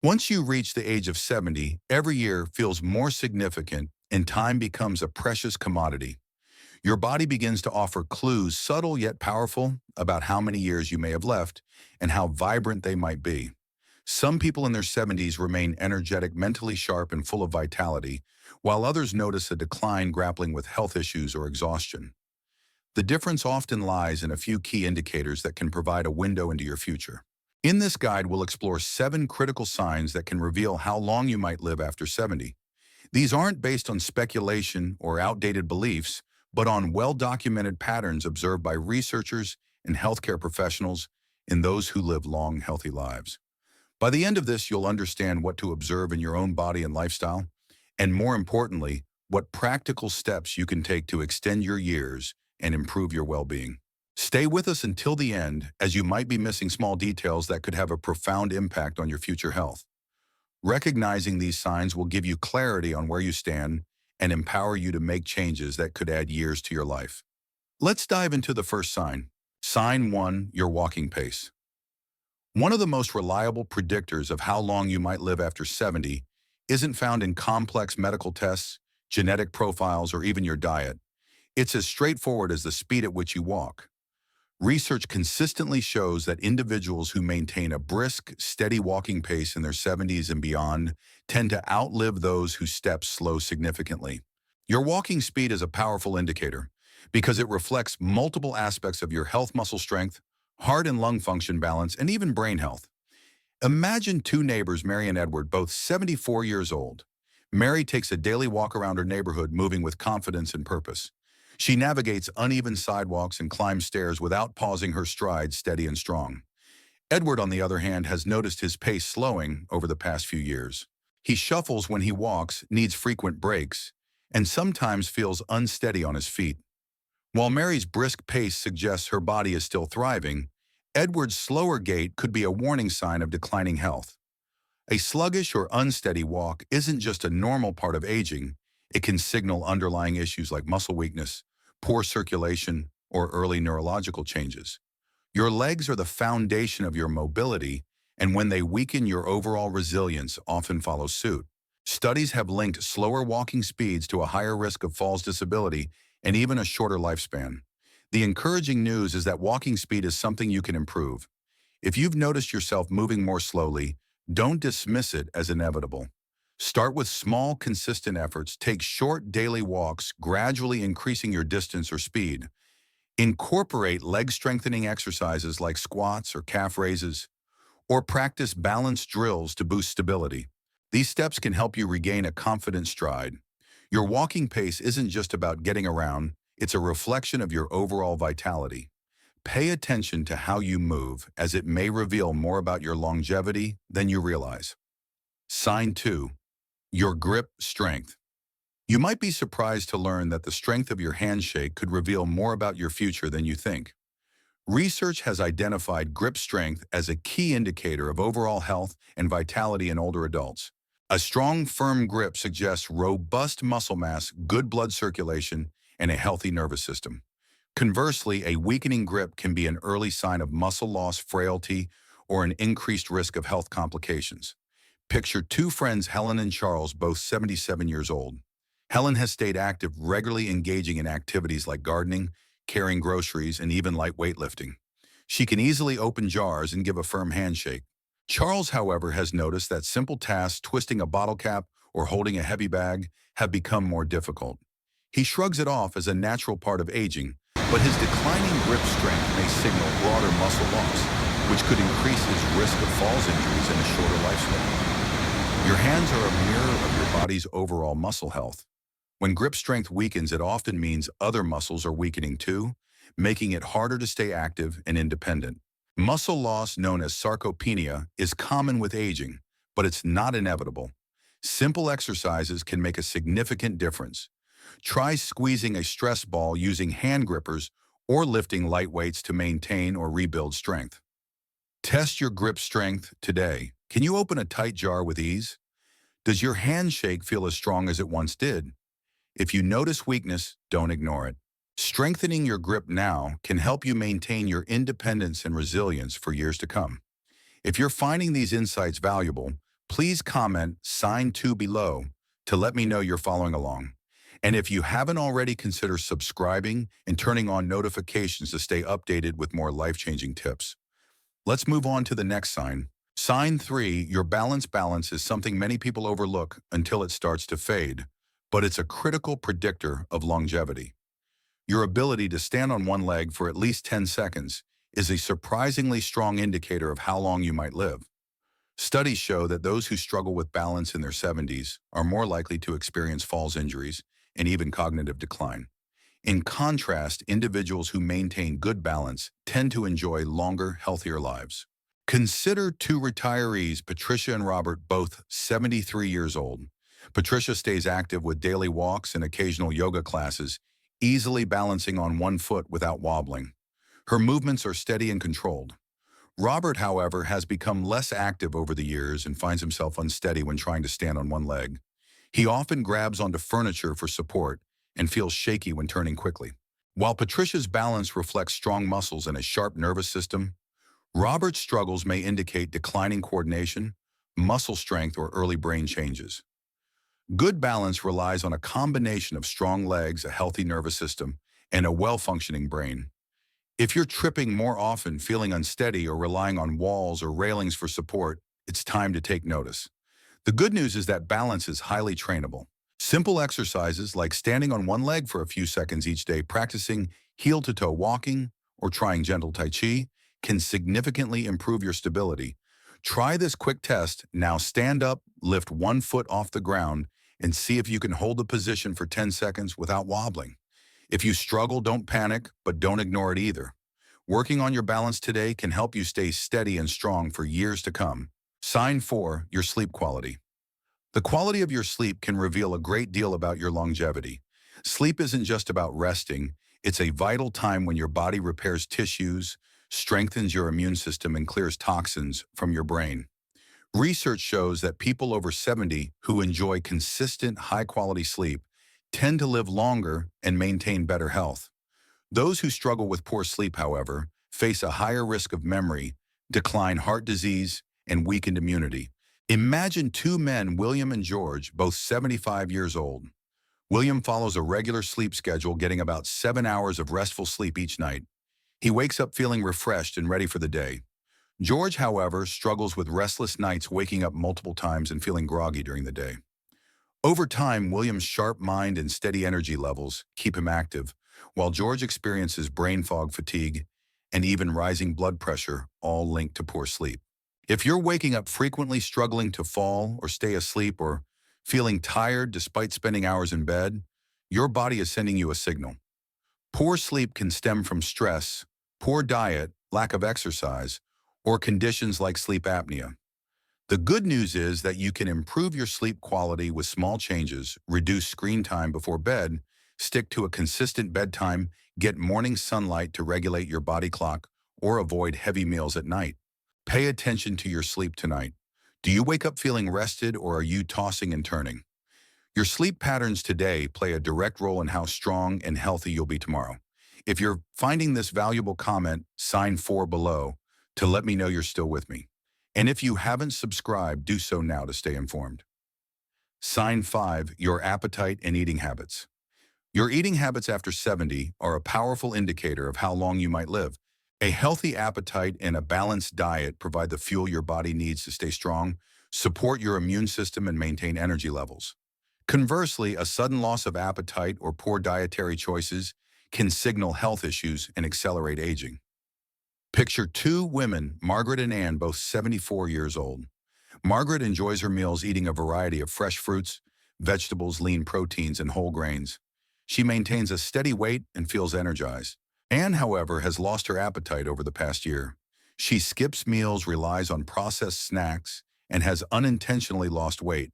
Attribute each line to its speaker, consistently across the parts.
Speaker 1: Once you reach the age of 70, every year feels more significant and time becomes a precious commodity. Your body begins to offer clues, subtle yet powerful, about how many years you may have left and how vibrant they might be. Some people in their 70s remain energetic, mentally sharp, and full of vitality, while others notice a decline grappling with health issues or exhaustion. The difference often lies in a few key indicators that can provide a window into your future. In this guide, we'll explore 7 critical signs that can reveal how long you might live after 70. These aren't based on speculation or outdated beliefs, but on well-documented patterns observed by researchers and healthcare professionals in those who live long, healthy lives. By the end of this, you'll understand what to observe in your own body and lifestyle, and more importantly, what practical steps you can take to extend your years and improve your well-being. Stay with us until the end, as you might be missing small details that could have a profound impact on your future health. Recognizing these signs will give you clarity on where you stand and empower you to make changes that could add years to your life. Let's dive into the first sign. Sign 1, your walking pace. One of the most reliable predictors of how long you might live after 70 isn't found in complex medical tests, genetic profiles, or even your diet. It's as straightforward as the speed at which you walk. Research consistently shows that individuals who maintain a brisk, steady walking pace in their 70s and beyond tend to outlive those whose steps slow significantly. Your walking speed is a powerful indicator because it reflects multiple aspects of your health, muscle strength, heart and lung function balance, and even brain health. Imagine 2 neighbors, Mary and Edward, both 74 years old. Mary takes a daily walk around her neighborhood, moving with confidence and purpose. She navigates uneven sidewalks and climbs stairs without pausing, her stride steady and strong. Edward, on the other hand, has noticed his pace slowing over the past few years. He shuffles when he walks, needs frequent breaks, and sometimes feels unsteady on his feet. While Mary's brisk pace suggests her body is still thriving, Edward's slower gait could be a warning sign of declining health. A sluggish or unsteady walk isn't just a normal part of aging, it can signal underlying issues like muscle weakness, poor circulation, or early neurological changes. Your legs are the foundation of your mobility, and when they weaken, your overall resilience often follows suit. Studies have linked slower walking speeds to a higher risk of falls, disability, and even a shorter lifespan. The encouraging news is that walking speed is something you can improve. If you've noticed yourself moving more slowly, don't dismiss it as inevitable. Start with small, consistent efforts. Take short daily walks, gradually increasing your distance or speed. Incorporate leg-strengthening exercises like squats or calf raises, or practice balance drills to boost stability. These steps can help you regain a confident stride. Your walking pace isn't just about getting around, it's a reflection of your overall vitality. Pay attention to how you move, as it may reveal more about your longevity than you realize. Sign 2. Your grip strength. You might be surprised to learn that the strength of your handshake could reveal more about your future than you think. Research has identified grip strength as a key indicator of overall health and vitality in older adults. A strong, firm grip suggests robust muscle mass, good blood circulation, and a healthy nervous system. Conversely, a weakening grip can be an early sign of muscle loss, frailty, or an increased risk of health complications. Picture 2 friends, Helen and Charles, both 77 years old. Helen has stayed active, regularly engaging in activities like gardening, carrying groceries, and even light weightlifting. She can easily open jars and give a firm handshake. Charles, however, has noticed that simple tasks, twisting a bottle cap or holding a heavy bag, have become more difficult. He shrugs it off as a natural part of aging, but his declining grip strength may signal broader muscle loss, which could increase his risk of falls injuries and a shorter lifespan. Your hands are a mirror of your body's overall muscle health. When grip strength weakens, it often means other muscles are weakening too, making it harder to stay active and independent. Muscle loss, known as sarcopenia, is common with aging, but it's not inevitable. Simple exercises can make a significant difference. Try squeezing a stress ball using hand grippers or lifting light weights to maintain or rebuild strength. Test your grip strength today. Can you open a tight jar with ease? Does your handshake feel as strong as it once did? If you notice weakness, don't ignore it. Strengthening your grip now can help you maintain your independence and resilience for years to come. If you're finding these insights valuable, Please comment sign 2 below to let me know you're following along. And if you haven't already, consider subscribing and turning on notifications to stay updated with more life-changing tips. Let's move on to the next sign. Sign 3, your balance is something many people overlook until it starts to fade, but it's a critical predictor of longevity. Your ability to stand on one leg for at least 10 seconds is a surprisingly strong indicator of how long you might live. Studies show that those who struggle with balance in their 70s are more likely to experience falls injuries and even cognitive decline. In contrast, individuals who maintain good balance tend to enjoy longer, healthier lives. Consider two retirees, Patricia and Robert, both 73 years old. Patricia stays active with daily walks and occasional yoga classes, easily balancing on one foot without wobbling. Her movements are steady and controlled. Robert, however, has become less active over the years and finds himself unsteady when trying to stand on one leg. He often grabs onto furniture for support and feels shaky when turning quickly. While Patricia's balance reflects strong muscles and a sharp nervous system, Robert's struggles may indicate declining coordination, muscle strength, or early brain changes. Good balance relies on a combination of strong legs, a healthy nervous system, and a well-functioning brain. If you're tripping more often, feeling unsteady, or relying on walls or railings for support, it's time to take notice. The good news is that balance is highly trainable. Simple exercises like standing on one leg for a few seconds each day, practicing heel-to-toe walking, or trying gentle Tai Chi can significantly improve your stability. Try this quick test. Now stand up, lift one foot off the ground, and see if you can hold the position for 10 seconds without wobbling. If you struggle, don't panic, but don't ignore it either. Working on your balance today can help you stay steady and strong for years to come. Sign 4, your sleep quality. The quality of your sleep can reveal a great deal about your longevity. Sleep isn't just about resting, it's a vital time when your body repairs tissues, strengthens your immune system, and clears toxins from your brain. Research shows that people over 70 who enjoy consistent, high-quality sleep tend to live longer and maintain better health. Those who struggle with poor sleep, however, face a higher risk of memory, decline, heart disease, and weakened immunity. Imagine two men, William and George, both 75 years old. William follows a regular sleep schedule, getting about 7 hours of restful sleep each night. He wakes up feeling refreshed and ready for the day. George, however, struggles with restless nights, waking up multiple times and feeling groggy during the day. Over time, William's sharp mind and steady energy levels keep him active, while George experiences brain fog, fatigue, and even rising blood pressure, all linked to poor sleep. If you're waking up frequently, struggling to fall or stay asleep, or feeling tired despite spending hours in bed, your body is sending you a signal. Poor sleep can stem from stress, poor diet, lack of exercise, or conditions like sleep apnea. The good news is that you can improve your sleep quality with small changes: reduce screen time before bed, stick to a consistent bedtime, get morning sunlight to regulate your body clock, or avoid heavy meals at night. Pay attention to your sleep tonight. Do you wake up feeling rested, or are you tossing and turning? Your sleep patterns today play a direct role in how strong and healthy you'll be tomorrow. If you're finding this valuable, comment sign 4 below to let me know you're still with me. And if you haven't subscribed, do so now to stay informed. Sign 5, your appetite and eating habits. Your eating habits after 70 are a powerful indicator of how long you might live. A healthy appetite and a balanced diet provide the fuel your body needs to stay strong, support your immune system, and maintain energy levels. Conversely, a sudden loss of appetite or poor dietary choices can signal health issues and accelerate aging. Picture two women, Margaret and Anne, both 74 years old. Margaret enjoys her meals eating a variety of fresh fruits, vegetables, lean proteins, and whole grains. She maintains a steady weight and feels energized. Anne, however, has lost her appetite over the past year. She skips meals, relies on processed snacks, and has unintentionally lost weight.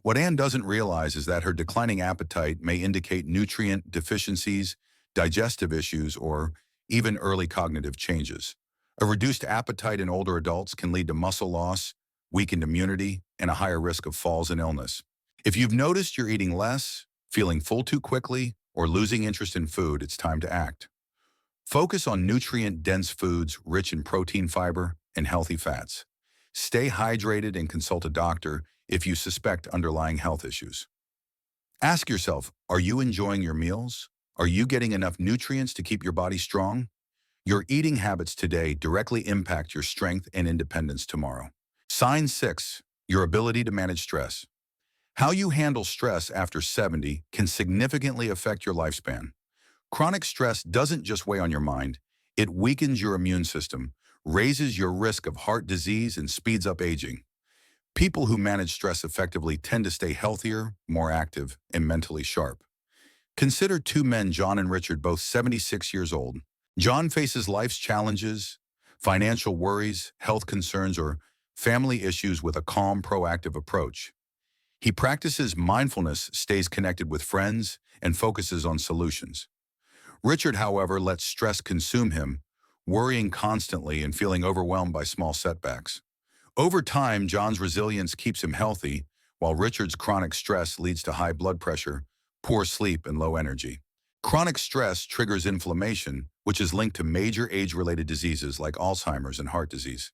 Speaker 1: What Anne doesn't realize is that her declining appetite may indicate nutrient deficiencies, digestive issues, or even early cognitive changes. A reduced appetite in older adults can lead to muscle loss, weakened immunity, and a higher risk of falls and illness. If you've noticed you're eating less, feeling full too quickly, or losing interest in food, it's time to act. Focus on nutrient-dense foods rich in protein, fiber, and healthy fats. Stay hydrated and consult a doctor if you suspect underlying health issues. Ask yourself, are you enjoying your meals? Are you getting enough nutrients to keep your body strong? Your eating habits today directly impact your strength and independence tomorrow. Sign 6. Your ability to manage stress. How you handle stress after 70 can significantly affect your lifespan. Chronic stress doesn't just weigh on your mind, it weakens your immune system, raises your risk of heart disease, and speeds up aging. People who manage stress effectively tend to stay healthier, more active, and mentally sharp. Consider two men, John and Richard, both 76 years old. John faces life's challenges, financial worries, health concerns, or family issues with a calm, proactive approach. He practices mindfulness, stays connected with friends, and focuses on solutions. Richard, however, lets stress consume him, worrying constantly and feeling overwhelmed by small setbacks. Over time, John's resilience keeps him healthy, while Richard's chronic stress leads to high blood pressure, poor sleep, and low energy. Chronic stress triggers inflammation, which is linked to major age-related diseases like Alzheimer's and heart disease.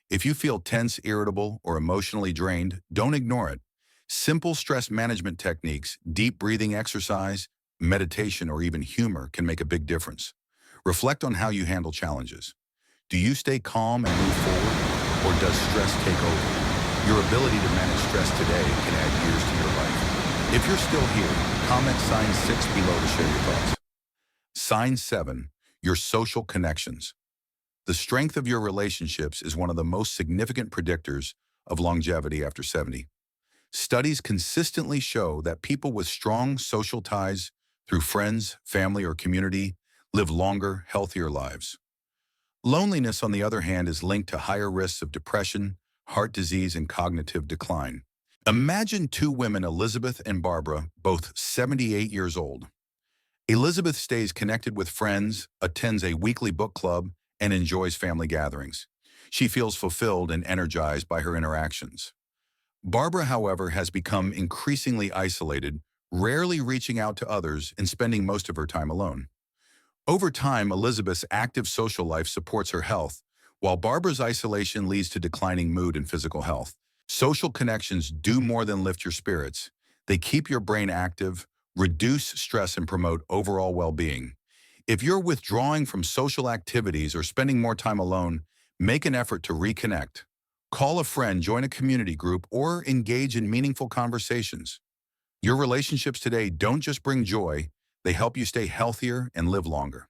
Speaker 1: If you feel tense, irritable, or emotionally drained, don't ignore it. Simple stress management techniques, deep breathing exercise, meditation, or even humor can make a big difference. Reflect on how you handle challenges. Do you stay calm and move forward, or does stress take over? Your ability to manage stress today can add years to your life. If you're still here, comment sign 6 below to share your thoughts. Sign 7, your social connections. The strength of your relationships is one of the most significant predictors of longevity after 70. Studies consistently show that people with strong social ties through friends, family, or community live longer, healthier lives. Loneliness, on the other hand, is linked to higher risks of depression, heart disease, and cognitive decline. Imagine two women, Elizabeth and Barbara, both 78 years old. Elizabeth stays connected with friends, attends a weekly book club, and enjoys family gatherings. She feels fulfilled and energized by her interactions. Barbara, however, has become increasingly isolated, rarely reaching out to others and spending most of her time alone. Over time, Elizabeth's active social life supports her health, while Barbara's isolation leads to declining mood and physical health. Social connections do more than lift your spirits. They keep your brain active, reduce stress, and promote overall well-being. If you're withdrawing from social activities or spending more time alone, make an effort to reconnect. Call a friend, join a community group, or engage in meaningful conversations. Your relationships today don't just bring joy, they help you stay healthier and live longer.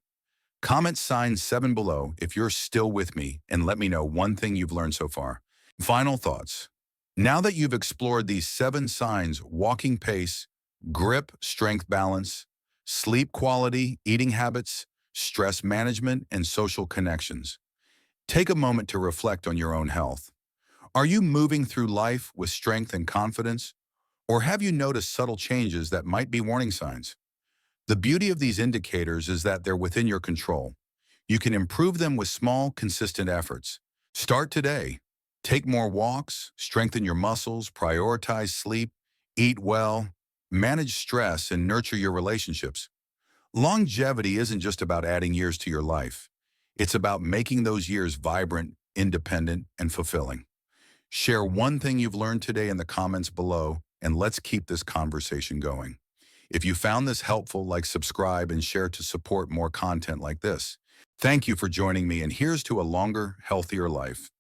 Speaker 1: Comment sign 7 below if you're still with me and let me know one thing you've learned so far. Final thoughts. Now that you've explored these 7 signs: walking pace, grip, strength balance, sleep quality, eating habits, stress management, and social connections, take a moment to reflect on your own health. Are you moving through life with strength and confidence, or have you noticed subtle changes that might be warning signs? The beauty of these indicators is that they're within your control. You can improve them with small, consistent efforts. Start today. Take more walks, strengthen your muscles, prioritize sleep, eat well, manage stress, and nurture your relationships. Longevity isn't just about adding years to your life. It's about making those years vibrant, independent, and fulfilling. Share one thing you've learned today in the comments below, and let's keep this conversation going. If you found this helpful, like, subscribe, and share to support more content like this. Thank you for joining me, and here's to a longer, healthier life.